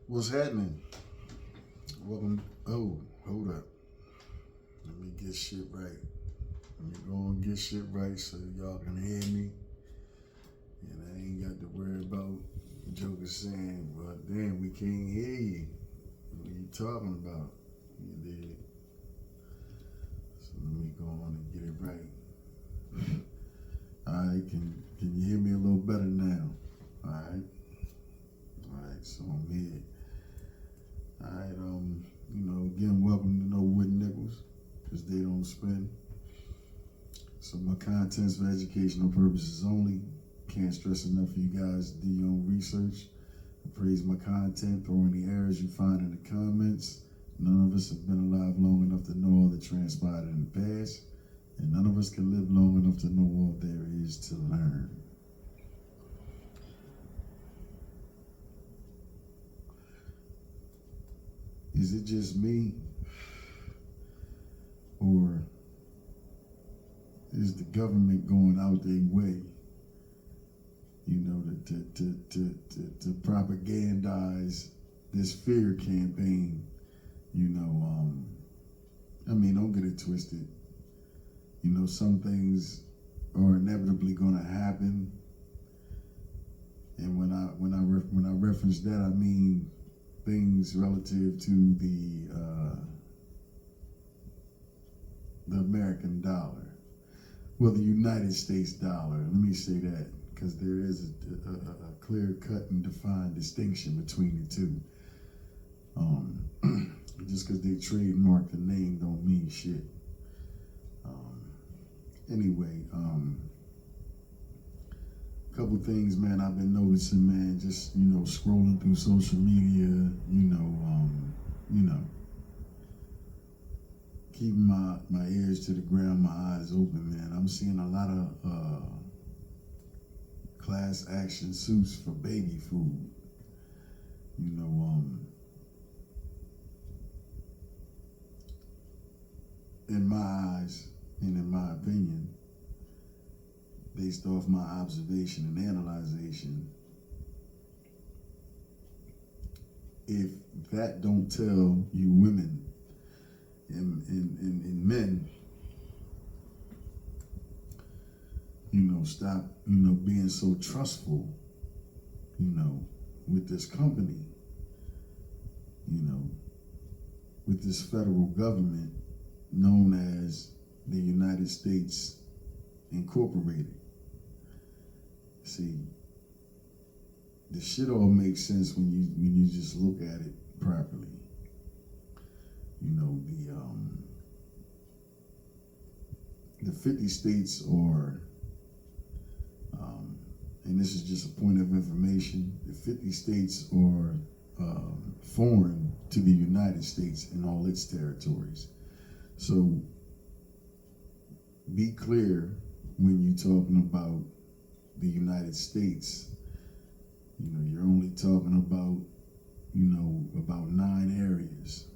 What's happening? Welcome. Oh, hold up. Let me get shit right. Let me go and get shit right so y'all can hear me. And I ain't got to worry about Joker saying, well, damn, we can't hear you. What are you talking about? You did. So let me go on and get it right. Alright, can you hear me a little better now? Alright. Alright, so I'm here. Alright, again, welcome to No Wooden Nickels, because they don't spin. So my content's for educational purposes only. Can't stress enough for you guys to do your own research. Appraise my content, throw any errors you find in the comments. None of us have been alive long enough to know all that transpired in the past, and none of us can live long enough to know all there is to learn. Is it just me, or is the government going out their way, to propagandize this fear campaign? Don't get it twisted. Some things are inevitably going to happen, and when I reference that, I mean things relative to the American dollar. Well, the United States dollar. Let me say that, because there is a clear-cut and defined distinction between the two. Just because they trademark the name don't mean shit. Anyway, couple things, man, I've been noticing, man, just, scrolling through social media, keeping my ears to the ground, my eyes open, man. I'm seeing a lot of class action suits for baby food. In my eyes and in my opinion, based off my observation and analyzation, if that don't tell you women and men, stop, being so trustful, with this company, with this federal government known as the United States Incorporated. See, the shit all makes sense when you just look at it properly. The 50 states are, and this is just a point of information, the 50 states are foreign to the United States and all its territories. So be clear when you're talking about the United States. You're only talking about, about 9 areas.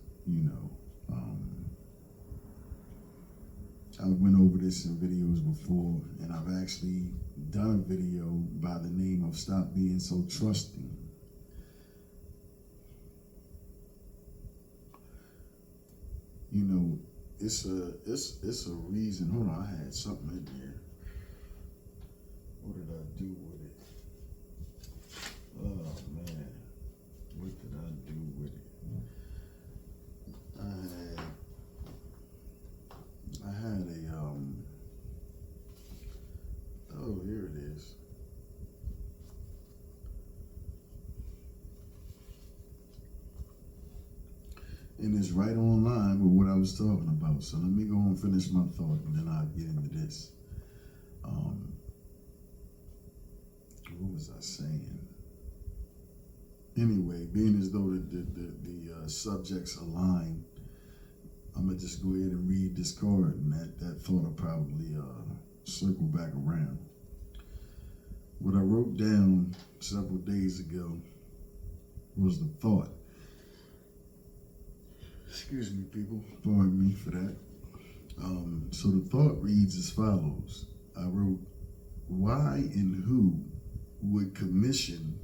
I went over this in videos before, and I've actually done a video by the name of Stop Being So Trusting. It's a reason. Hold on, I had something in here. What did I do with it? Oh man, what did I do with it? I had a oh, here it is. And it's right online with what I was talking about. So let me go and finish my thought, and then I'll get into this. What was I saying? Anyway, being as though the subjects align, I'm gonna just go ahead and read this card, and that thought will probably circle back around. What I wrote down several days ago was the thought. Excuse me, people. Pardon me for that. So the thought reads as follows. I wrote, why and who would commission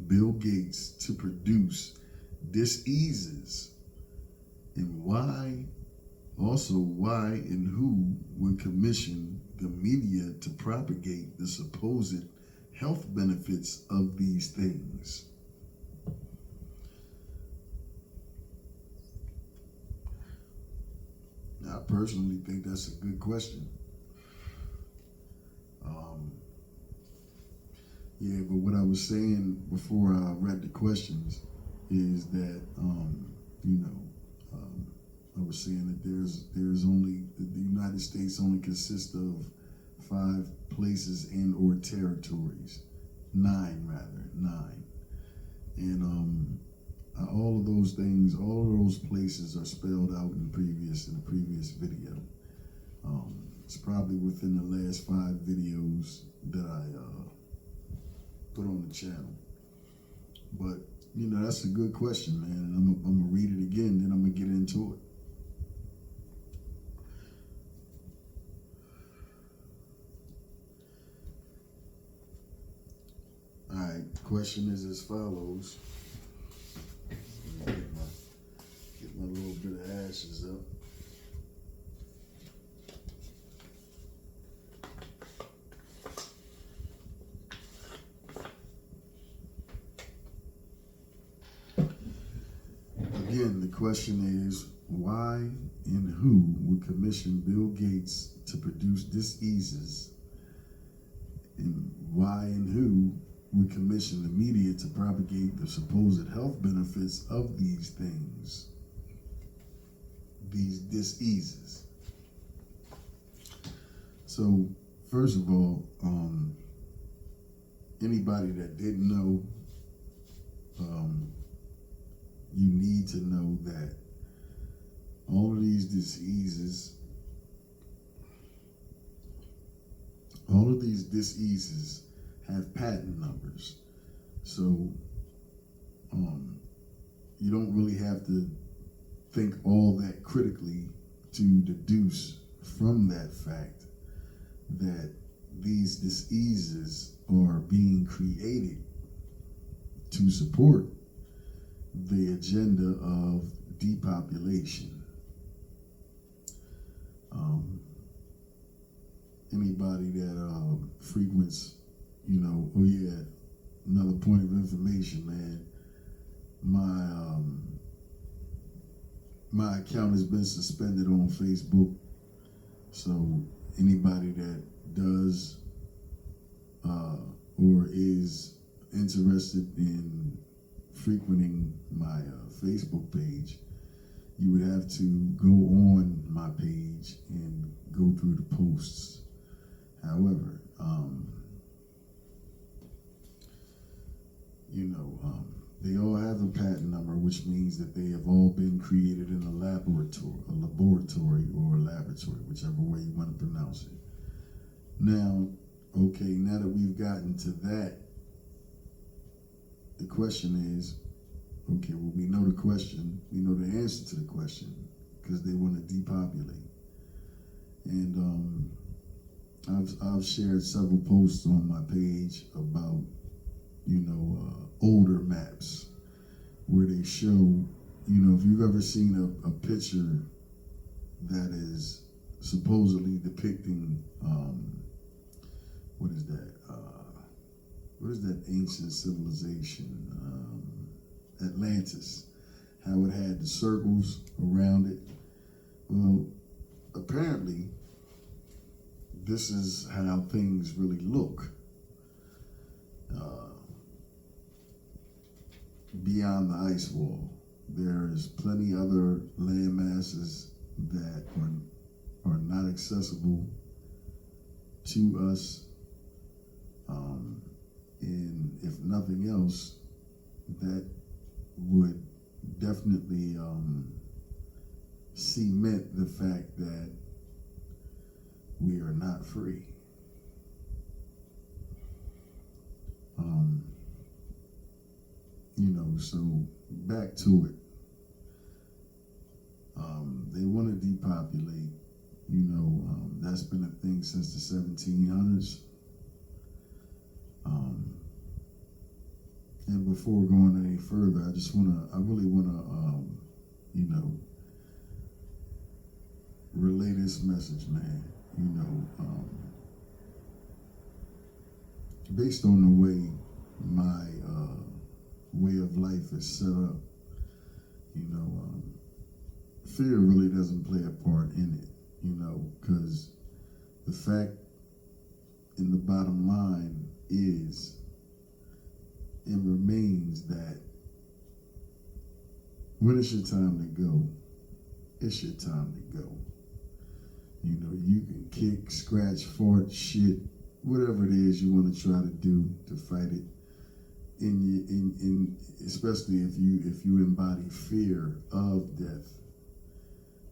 Bill Gates to produce diseases, and why and who would commission the media to propagate the supposed health benefits of these things? Now, I personally think that's a good question. Yeah, but what I was saying before I read the questions is that, I was saying that there's only, the United States only consists of 5 places and or territories, 9 rather, 9. And all of those things, all of those places are spelled out in the previous video. It's probably within the last 5 videos that I put on the channel. But that's a good question, man. And I'm gonna read it again, then I'm gonna get into it. All right, the question is as follows. Get my little bit of ashes up. Again, the question is, why and who would commission Bill Gates to produce diseases, and why and who would commission the media to propagate the supposed health benefits of these things, these diseases? So, first of all, anybody that didn't know, you need to know that all of these diseases have patent numbers. So you don't really have to think all that critically to deduce from that fact that these diseases are being created to support the agenda of depopulation. Anybody that frequents, oh yeah, another point of information, man. My account has been suspended on Facebook. So anybody that does or is interested in frequenting my Facebook page, you would have to go on my page and go through the posts. However, they all have a patent number, which means that they have all been created in a laboratory, whichever way you want to pronounce it. Now that we've gotten to that, the question is, we know the question, we know the answer to the question, because they want to depopulate. And I've shared several posts on my page about, older maps where they show, if you've ever seen a picture that is supposedly depicting, what is that ancient civilization, Atlantis, how it had the circles around it. Well, apparently, this is how things really look beyond the ice wall. There's plenty other land masses that are not accessible to us, and if nothing else, that would definitely cement the fact that we are not free. So back to it. They want to depopulate. That's been a thing since the 1700s. And before going any further, I really wanna, relay this message, man. Based on the way my way of life is set up, fear really doesn't play a part in it, because the fact in the bottom line is and remains that when it's your time to go, it's your time to go. You can kick, scratch, fart, shit, whatever it is you want to try to do to fight it. Especially if you embody fear of death,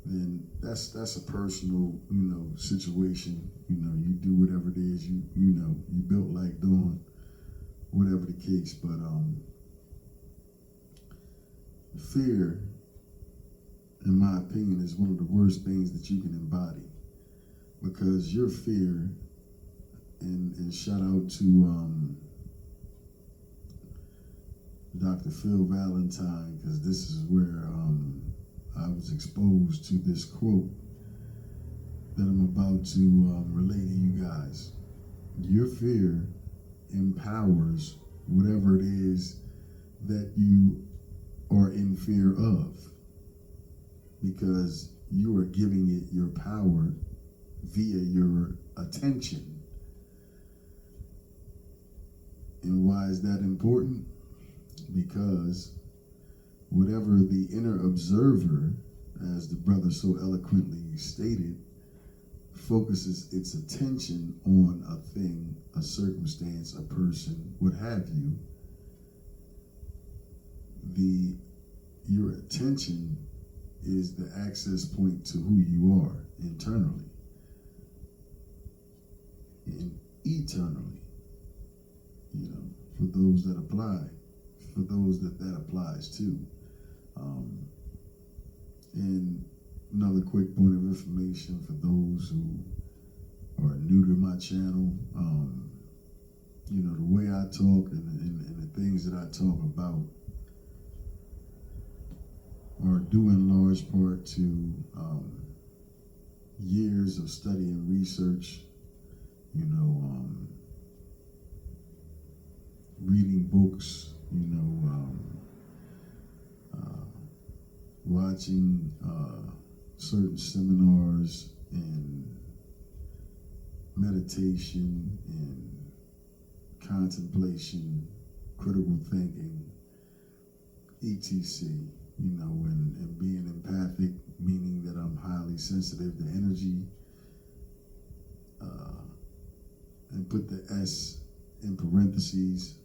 then that's a personal, situation. You do whatever it is you built like doing, whatever the case. But fear, in my opinion, is one of the worst things that you can embody, because your fear, and shout out to Dr. Phil Valentine, because this is where I was exposed to this quote that I'm about to relay to you guys. Your fear empowers whatever it is that you are in fear of, because you are giving it your power via your attention. And why is that important? Because whatever the inner observer, as the brother so eloquently stated, focuses its attention on a thing, a circumstance, a person, what have you, your attention is the access point to who you are internally and eternally. For those that apply, for those that applies to. And another quick point of information for those who are new to my channel, the way I talk and the things that I talk about are due in large part to years of study and research, reading books, watching certain seminars and meditation and contemplation, critical thinking, etc. And being empathic, meaning that I'm highly sensitive to energy, and put the S in parentheses,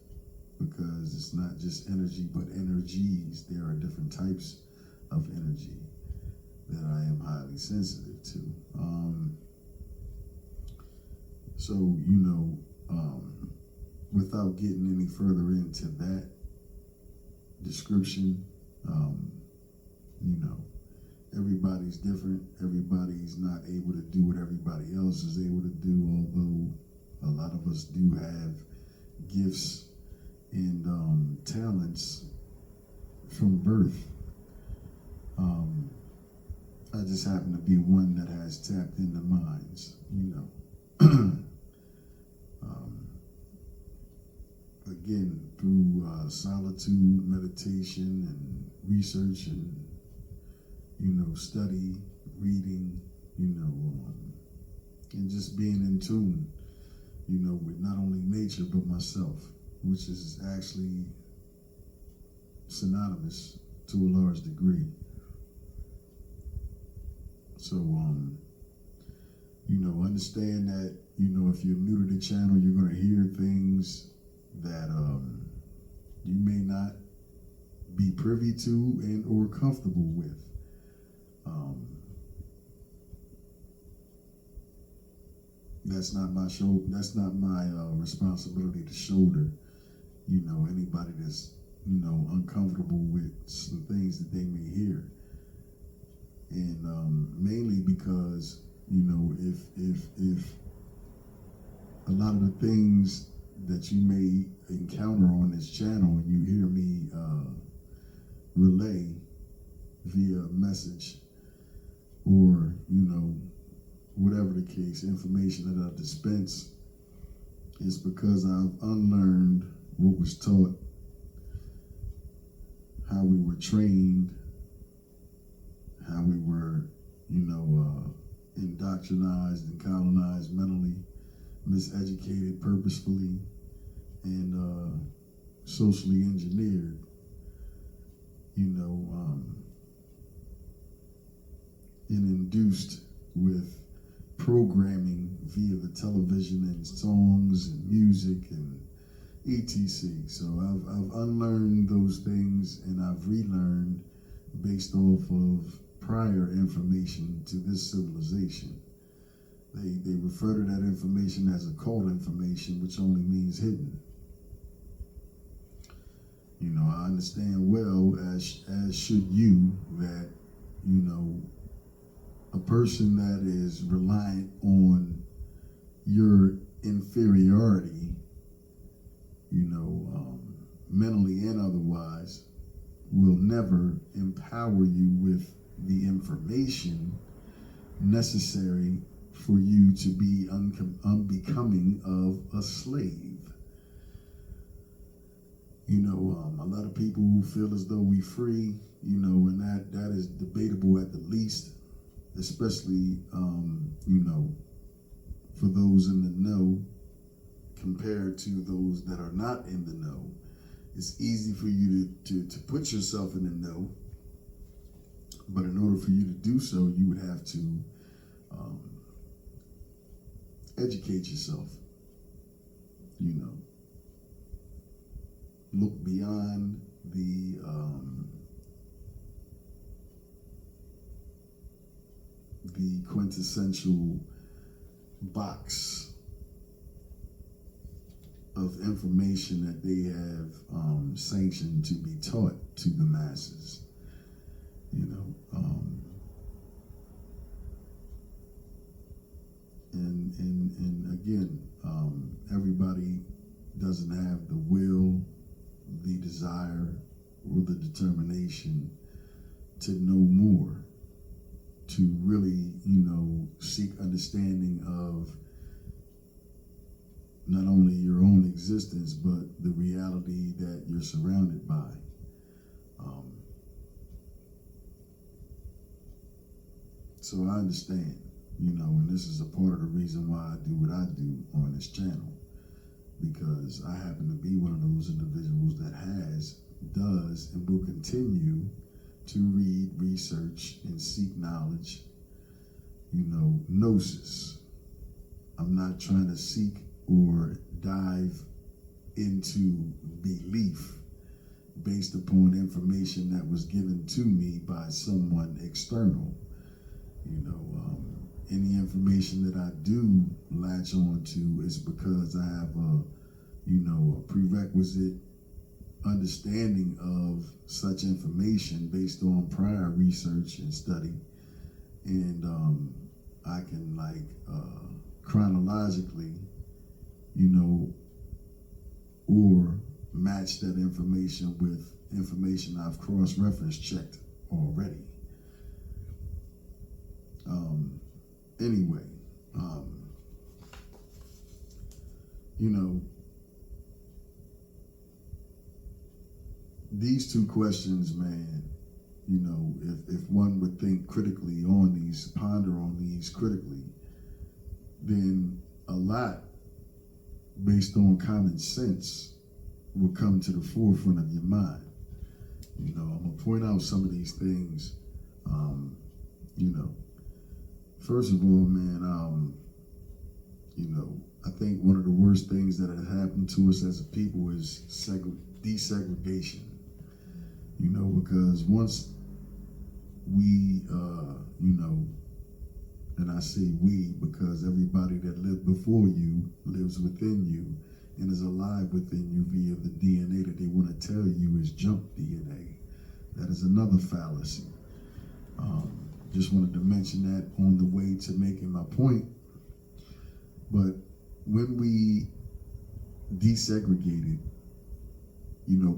because it's not just energy, but energies. There are different types of energy that I am highly sensitive to. Without getting any further into that description, everybody's different. Everybody's not able to do what everybody else is able to do, although a lot of us do have gifts and talents from birth. I just happen to be one that has tapped into minds, again, through solitude, meditation, and research, and study, reading, and just being in tune, with not only nature but myself, which is actually synonymous to a large degree. So, understand that, if you're new to the channel, you're going to hear things that you may not be privy to and or comfortable with. That's not my show. That's not my responsibility to shoulder. Anybody that's uncomfortable with some things that they may hear, and mainly because if a lot of the things that you may encounter on this channel and you hear me relay via message or, whatever the case, information that I dispense, is because I've unlearned what was taught, how we were trained, how we were, indoctrinized and colonized mentally, miseducated purposefully, and socially engineered, and induced with programming via the television and songs and music and etc. So I've unlearned those things and I've relearned based off of prior information to this civilization. They refer to that information as occult information, which only means hidden. I understand well, as should you, that, a person that is reliant on your inferiority, mentally and otherwise, will never empower you with the information necessary for you to be unbecoming of a slave. A lot of people who feel as though we free, and that is debatable at the least, especially, for those in the know compared to those that are not in the know. It's easy for you to put yourself in the know, but in order for you to do so, you would have to educate yourself, look beyond the quintessential box of information that they have sanctioned to be taught to the masses. And again, everybody doesn't have the will, the desire, or the determination to know more, to really, seek understanding of not only your own existence, but the reality that you're surrounded by. So I understand, and this is a part of the reason why I do what I do on this channel, because I happen to be one of those individuals that does, and will continue to read, research, and seek knowledge, gnosis. I'm not trying to seek or dive into belief based upon information that was given to me by someone external. Any information that I do latch on to is because I have a prerequisite understanding of such information based on prior research and study, and I can chronologically, or match that information with information I've cross-reference checked already. Anyway, these two questions, man, if one would think critically on these, ponder on these critically, then a lot based on common sense will come to the forefront of your mind. I'm going to point out some of these things. First of all, man, I think one of the worst things that has happened to us as a people is desegregation. Because once we, and I say we because everybody that lived before you lives within you and is alive within you via the DNA that they want to tell you is junk DNA. That is another fallacy. Just wanted to mention that on the way to making my point. But when we desegregated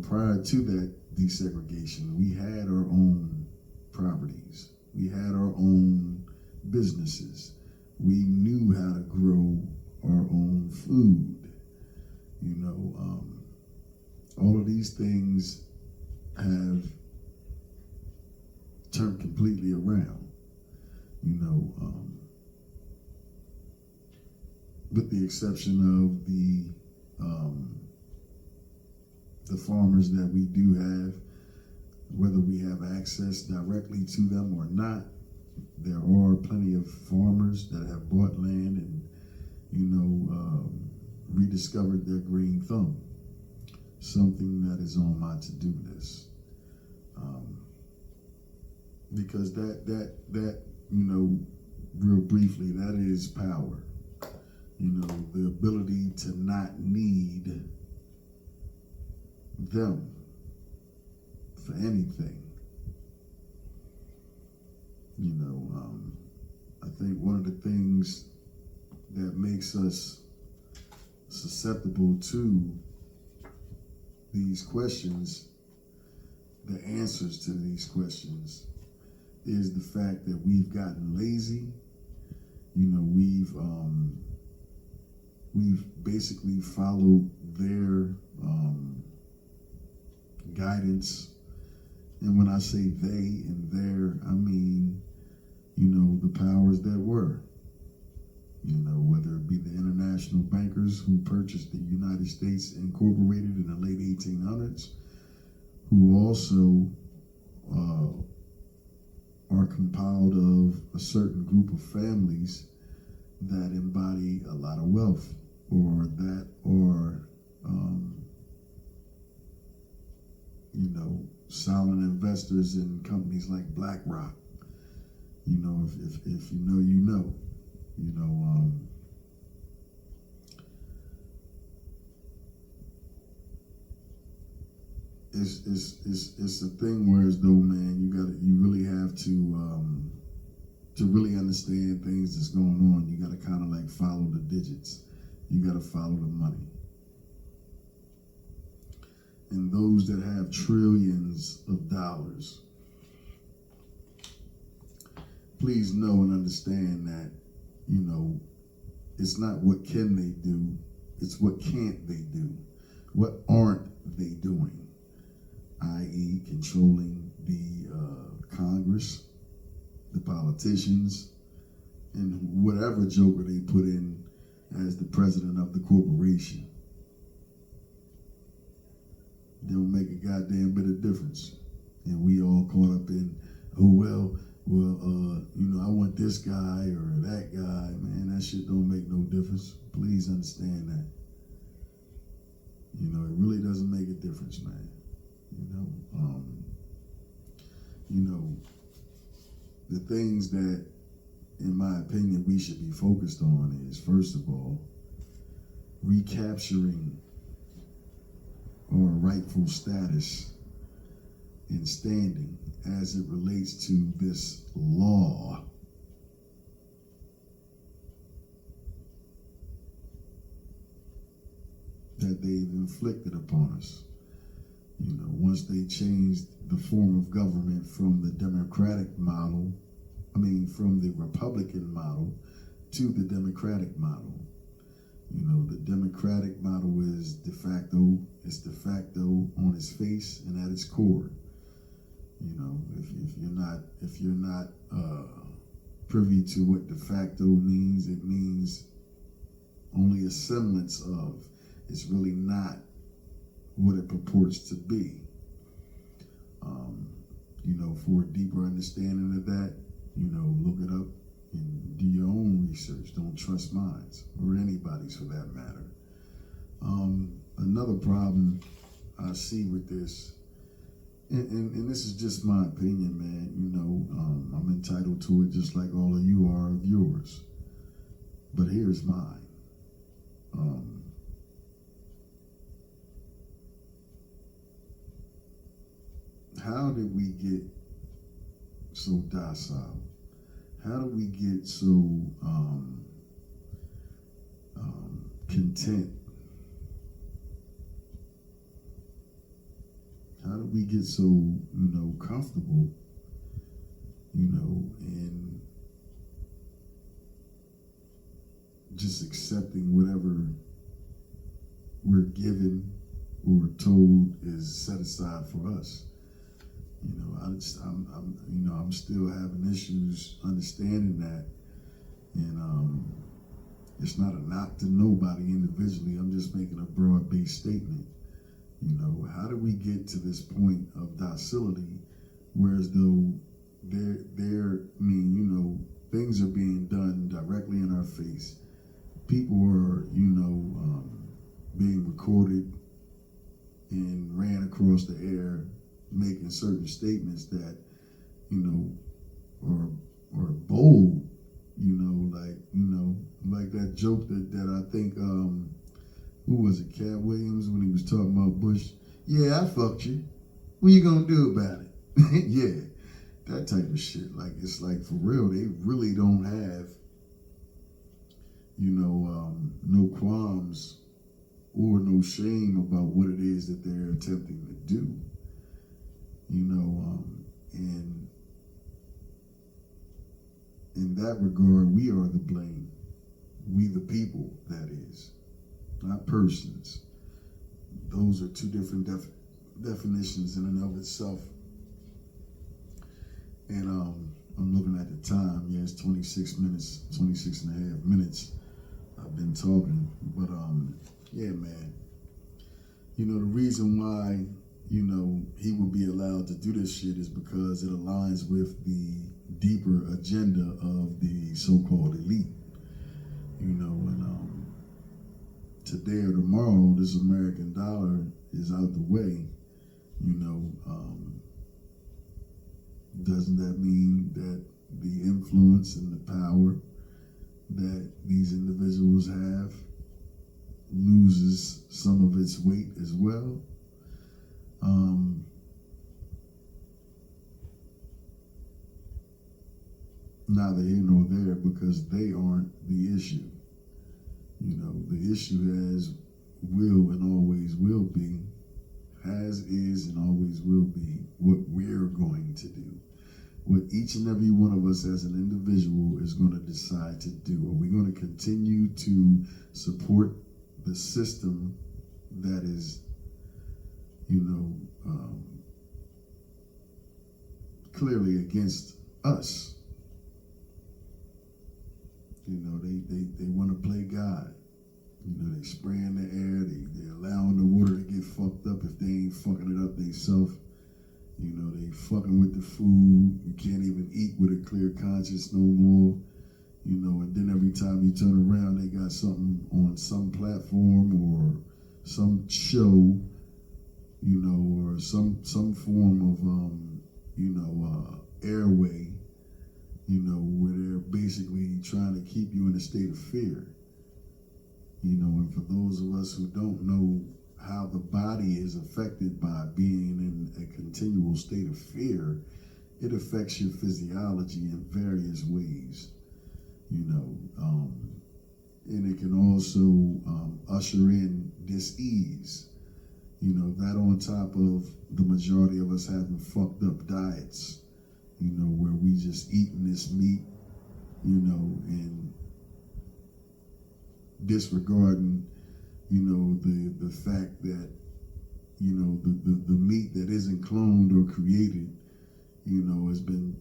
prior to that desegregation, we had our own properties. We had our own businesses. We knew how to grow our own food. All of these things have turned completely around. With the exception of the farmers that we do have, whether we have access directly to them or not, there are plenty of farmers that have bought land and, rediscovered their green thumb. Something that is on my to-do list. Because that, real briefly, that is power. The ability to not need them for anything. I think one of the things that makes us susceptible to these questions, the answers to these questions, is the fact that we've gotten lazy. We've basically followed their guidance. And when I say they and their, I mean, the powers that were. Whether it be the international bankers who purchased the United States Incorporated in the late 1800s, who also are compiled of a certain group of families that embody a lot of wealth, or that are, silent investors in companies like BlackRock. If you know, you know. It's a thing where, as though, man, you really have to really understand things that's going on. You got to kind of like follow the digits. You got to follow the money. And those that have trillions of dollars, please know and understand that, it's not what can they do, it's what can't they do. What aren't they doing? I.e., controlling the Congress, the politicians, and whatever joker they put in as the president of the corporation. They don't make a goddamn bit of difference. And we all caught up in, I want this guy or that guy. Man, that shit don't make no difference. Please understand that. It really doesn't make a difference, man. The things that, in my opinion, we should be focused on is, first of all, recapturing our rightful status and standing as it relates to this law that they've inflicted upon us. Once they changed the form of government from the Democratic model, from the Republican model to the Democratic model. The Democratic model is de facto. It's de facto on its face and at its core. If you're not privy to what de facto means, it means only a semblance of. It's really not what it purports to be. For a deeper understanding of that, look it up and do your own research. Don't trust mine or anybody's for that matter. Another problem I see with this, and this is just my opinion, man. I'm entitled to it just like all of you are of yours. But here's mine. How did we get so docile? How do we get so content we get so, comfortable, and just accepting whatever we're given or told is set aside for us. I'm still having issues understanding that, and it's not a knock to nobody individually. I'm just making a broad-based statement. How do we get to this point of docility, whereas though things are being done directly in our face. People are, being recorded and ran across the air, making certain statements that, are bold, like that joke that I think, who was it, Cat Williams, when he was talking about Bush? Yeah, I fucked you. What you gonna do about it? Yeah, that type of shit. Like, it's like, for real, they really don't have, no qualms or no shame about what it is that they're attempting to do. And in that regard, we are the blame. We the people, that is, not persons. Those are two different definitions in and of itself. And I'm looking at the time. Yeah, it's 26 and a half minutes I've been talking. But yeah, man. The reason why, he would be allowed to do this shit is because it aligns with the deeper agenda of the so-called elite. And today or tomorrow, this American dollar is out the way. Doesn't that mean that the influence and the power that these individuals have loses some of its weight as well? Neither here nor there, because they aren't the issue. The issue will and always will be, is and always will be, what we're going to do. What each and every one of us as an individual is going to decide to do. Are we going to continue to support the system that is, clearly against us? They want to play God. They spraying the air, they allowing the water to get fucked up if they ain't fucking it up themselves. They fucking with the food. You can't even eat with a clear conscience no more. And then every time you turn around, they got something on some platform or some show, or some form of, airway, where they're basically trying to keep you in a state of fear. And for those of us who don't know how the body is affected by being in a continual state of fear, it affects your physiology in various ways, and it can also usher in dis-ease, that on top of the majority of us having fucked up diets, where we just eating this meat, and disregarding, the fact that, the meat that isn't cloned or created, has been,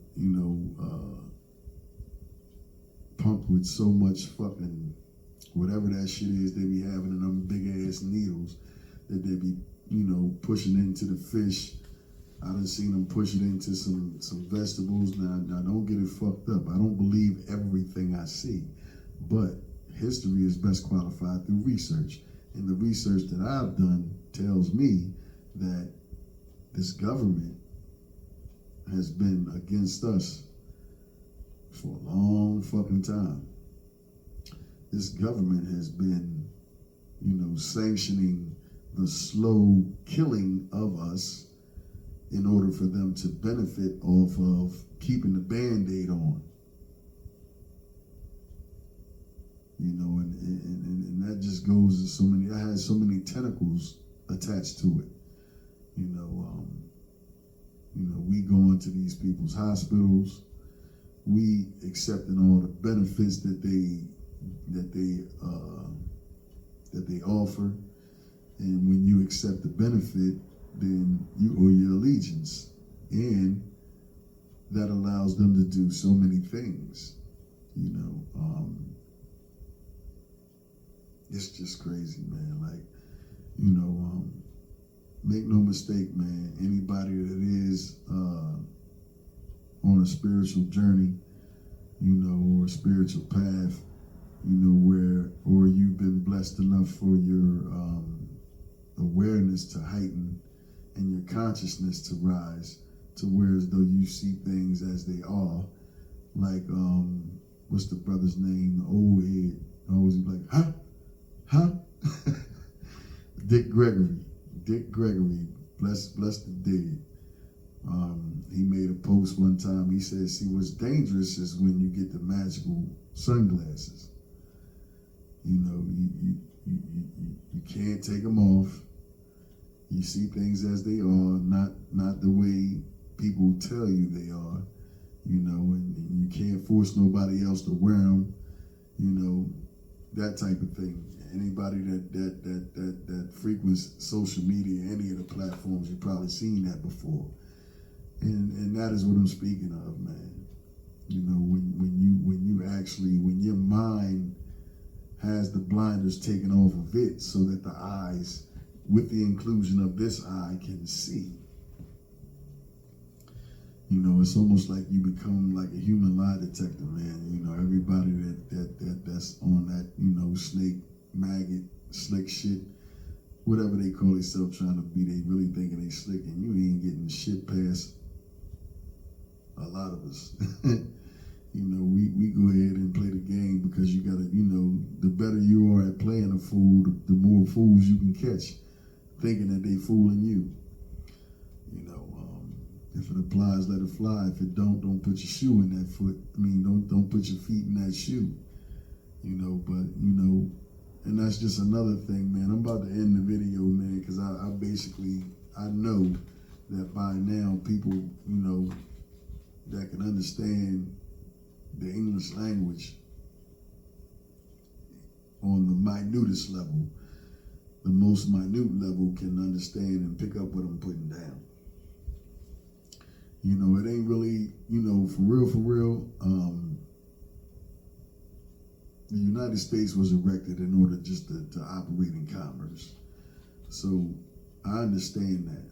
pumped with so much fucking whatever that shit is they be having in them big ass needles that they be, pushing into the fish. I done seen them push it into some vegetables. Now don't get it fucked up. I don't believe everything I see, but history is best qualified through research. And the research that I've done tells me that this government has been against us for a long fucking time. This government has been, sanctioning the slow killing of us in order for them to benefit off of keeping the Band-Aid on. And that just goes to so many, I had so many tentacles attached to it. to these people's hospitals. We accepting all the benefits that they offer, and when you accept the benefit, then you owe your allegiance, and that allows them to do so many things. It's just crazy, man. Like, make no mistake, man. Anybody that is on a spiritual journey, or a spiritual path, or you've been blessed enough for your awareness to heighten and your consciousness to rise to where as though you see things as they are. Like, what's the brother's name? The old head. Always be like, huh? Dick Gregory, bless the dead. He made a post one time. He said, see, what's dangerous is when you get the magical sunglasses. You can't take them off. You see things as they are, not the way people tell you they are, and you can't force nobody else to wear them, that type of thing. Anybody that frequents social media, any of the platforms, you've probably seen that before. And that is what I'm speaking of, man. When your mind has the blinders taken off of it so that the eyes, with the inclusion of this eye, can see. It's almost like you become like a human lie detector, man. Everybody that's on that, snake, maggot, slick shit, whatever they call themselves trying to be, they really thinking they slick, and you ain't getting shit past a lot of us. We go ahead and play the game because you gotta, the better you are at playing a fool, the more fools you can catch thinking that they fooling you. If it applies, let it fly. If it don't put your shoe in that foot. Don't put your feet in that shoe. And that's just another thing, man. I'm about to end the video, man, because I know that by now people, that can understand the English language on the minutest level, the most minute level, can understand and pick up what I'm putting down. It ain't really, for real, the United States was erected in order just to operate in commerce. So I understand that.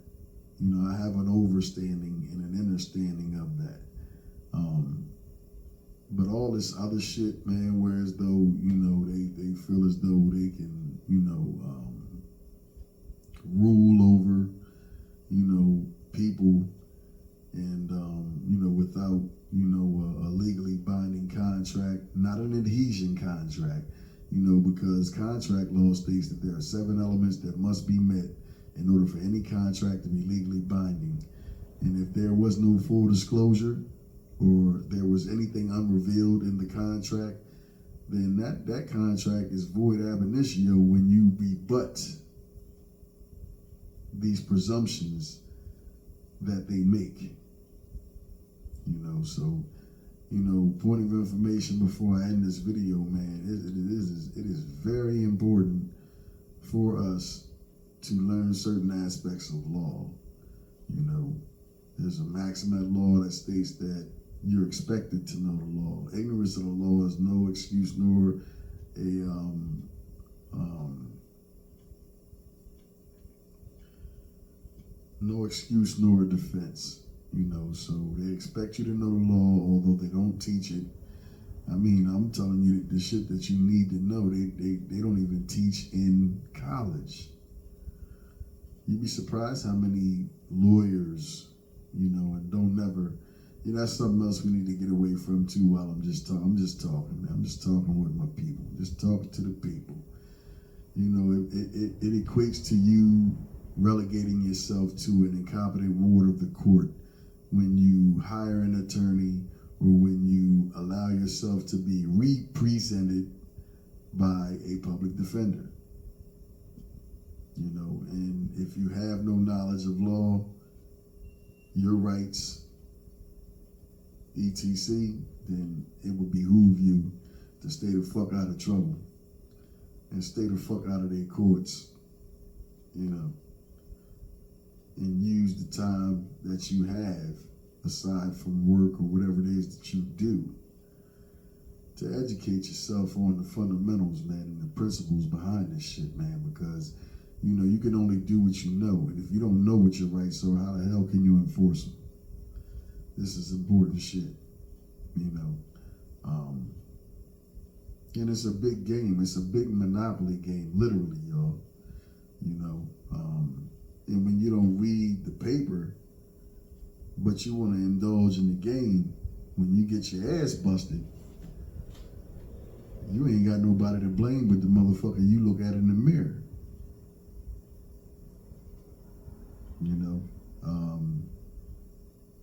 I have an overstanding and an understanding of that. But all this other shit, man, where as though, they feel as though they can, rule over, people, and, without, a legally binding contract, not an adhesion contract, because contract law states that there are 7 elements that must be met in order for any contract to be legally binding. And if there was no full disclosure, or there was anything unrevealed in the contract, then that contract is void ab initio when you rebut these presumptions that they make. So, point of information before I end this video, man, it is very important for us to learn certain aspects of law. There's a maxim at law that states that you're expected to know the law. Ignorance of the law is no excuse nor a defense. So they expect you to know the law, although they don't teach it. I'm telling you the shit that you need to know, they don't even teach in college. You'd be surprised how many lawyers, and don't never, that's something else we need to get away from too while I'm just talking, man. I'm just talking with my people, just talking to the people. It equates to you relegating yourself to an incompetent ward of the court when you hire an attorney, or when you allow yourself to be represented by a public defender. And if you have no knowledge of law, your rights etc., then it would behoove you to stay the fuck out of trouble and stay the fuck out of their courts, you know, and use the time that you have aside from work or whatever it is that you do to educate yourself on the fundamentals, man, and the principles behind this shit, man, because, you know, you can only do what you know, and if you don't know what your rights are, how the hell can you enforce them? This is important shit, you know. And it's a big game. It's a big monopoly game, literally, y'all. You know, and when you don't read the paper, but you want to indulge in the game, when you get your ass busted, you ain't got nobody to blame but the motherfucker you look at in the mirror. You know,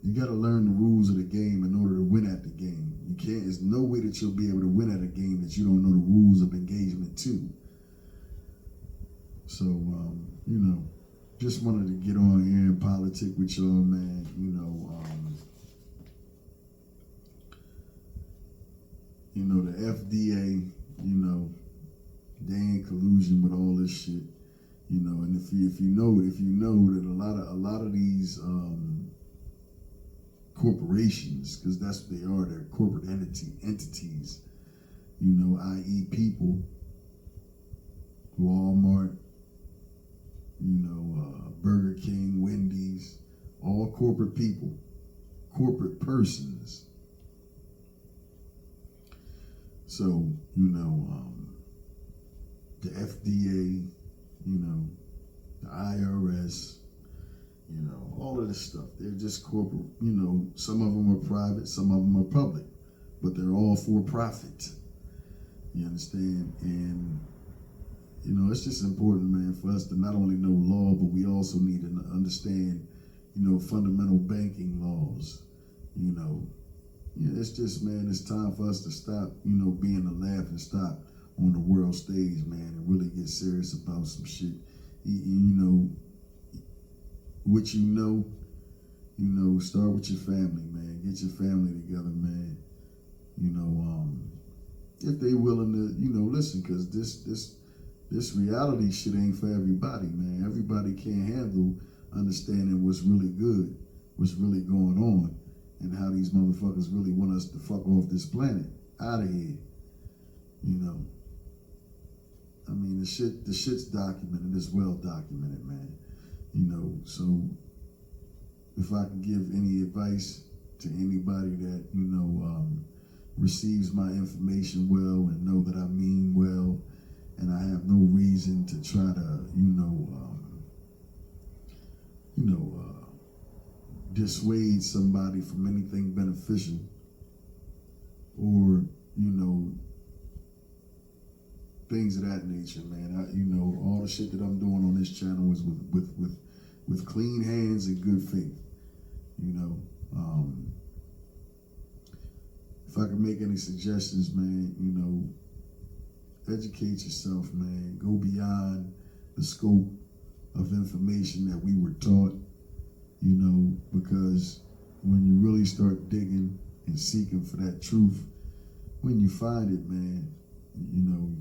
you got to learn the rules of the game in order to win at the game. You can't. There's no way that you'll be able to win at a game that you don't know the rules of engagement to. So, you know, just wanted to get on here and politic with y'all, man. You know, the FDA, you know, they in collusion with all this shit. You know, and if you know that a lot of these corporations, because that's what they are, they're corporate entities, you know, i.e. people, Walmart, you know, Burger King, Wendy's, all corporate people, corporate persons. So, you know, the FDA, you know, the IRS, you know, all of this stuff. They're just corporate, you know, some of them are private, some of them are public, but they're all for profit. You understand? And, you know, it's just important, man, for us to not only know law, but we also need to understand, you know, fundamental banking laws. You know, it's just, man, it's time for us to stop, you know, being a laughing stock on the world stage, man, and really get serious about some shit. You know, what you know, start with your family, man. Get your family together, man. You know, if they willing to, you know, listen, because this reality shit ain't for everybody, man. Everybody can't handle understanding what's really good, what's really going on, and how these motherfuckers really want us to fuck off this planet, out of here. You know, I mean, the shit's documented. It's well documented, man. You know, so if I can give any advice to anybody that, you know, receives my information well and know that I mean well, and I have no reason to try to, dissuade somebody from anything beneficial, or, you know, things of that nature, man. You know, all the shit that I'm doing on this channel is with clean hands and good faith. You know, if I can make any suggestions, man, you know, educate yourself, man. Go beyond the scope of information that we were taught, you know, because when you really start digging and seeking for that truth, when you find it, man, you know,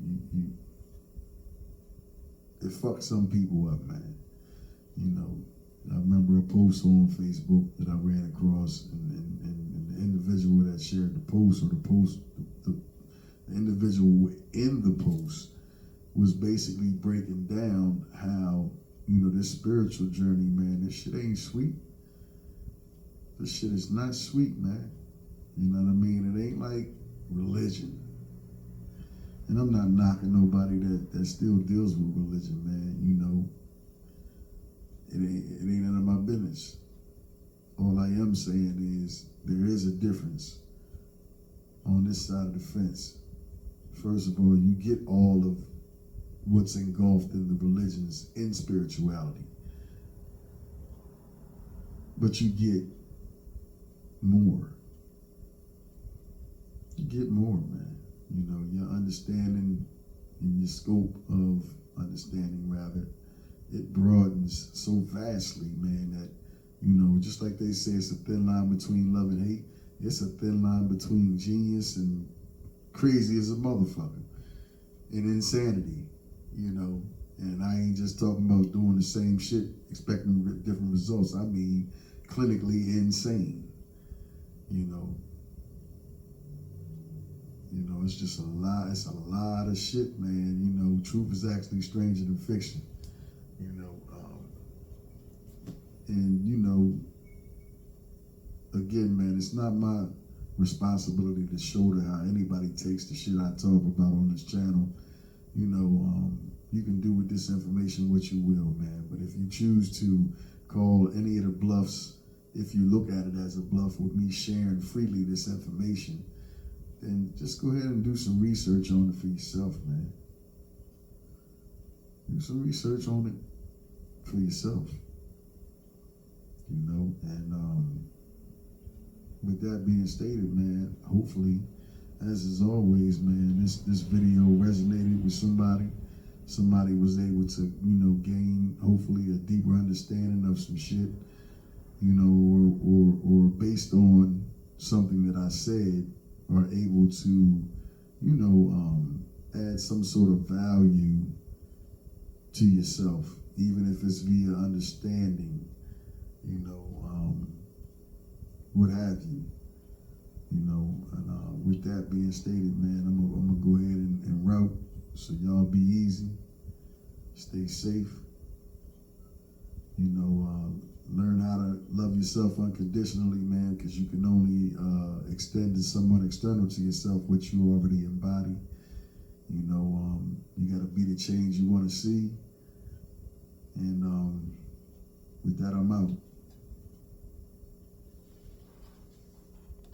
it fucks some people up, man. You know, I remember a post on Facebook that I ran across, and the individual that shared the post, or the individual in the post, was basically breaking down how, you know, this spiritual journey, man, this shit ain't sweet. This shit is not sweet, man. You know what I mean? It ain't like religion. And I'm not knocking nobody that still deals with religion, man. You know, it ain't none of my business. All I am saying is there is a difference on this side of the fence. First of all, you get all of what's engulfed in the religions in spirituality, but you get more. You get more, man. You know, your understanding and your scope of understanding, rather, it broadens so vastly, man, that, you know, just like they say it's a thin line between love and hate, It's a thin line between genius and crazy as a motherfucker and insanity, you know. And I ain't just talking about doing the same shit, expecting different results. I mean, clinically insane, you know. You know, it's just a lot. It's a lot of shit, man. You know, truth is actually stranger than fiction. You know, and you know, again, man, it's not my responsibility to shoulder how anybody takes the shit I talk about on this channel. You know, you can do with this information what you will, man. But if you choose to call any of the bluffs, if you look at it as a bluff with me sharing freely this information, then just go ahead and do some research on it for yourself, man. Do some research on it for yourself. You know, and with that being stated, man, hopefully, as is always, man, this video resonated with somebody. Somebody was able to, you know, gain hopefully a deeper understanding of some shit, you know, or based on something that I said, are able to, you know, add some sort of value to yourself, even if it's via understanding, you know, what have you. You know, and with that being stated, man, I'm gonna go ahead and route. So y'all be easy, stay safe. You know, learn how to love yourself unconditionally, man, because you can only extend to someone external to yourself what you already embody. You know, you got to be the change you want to see. And with that, I'm out.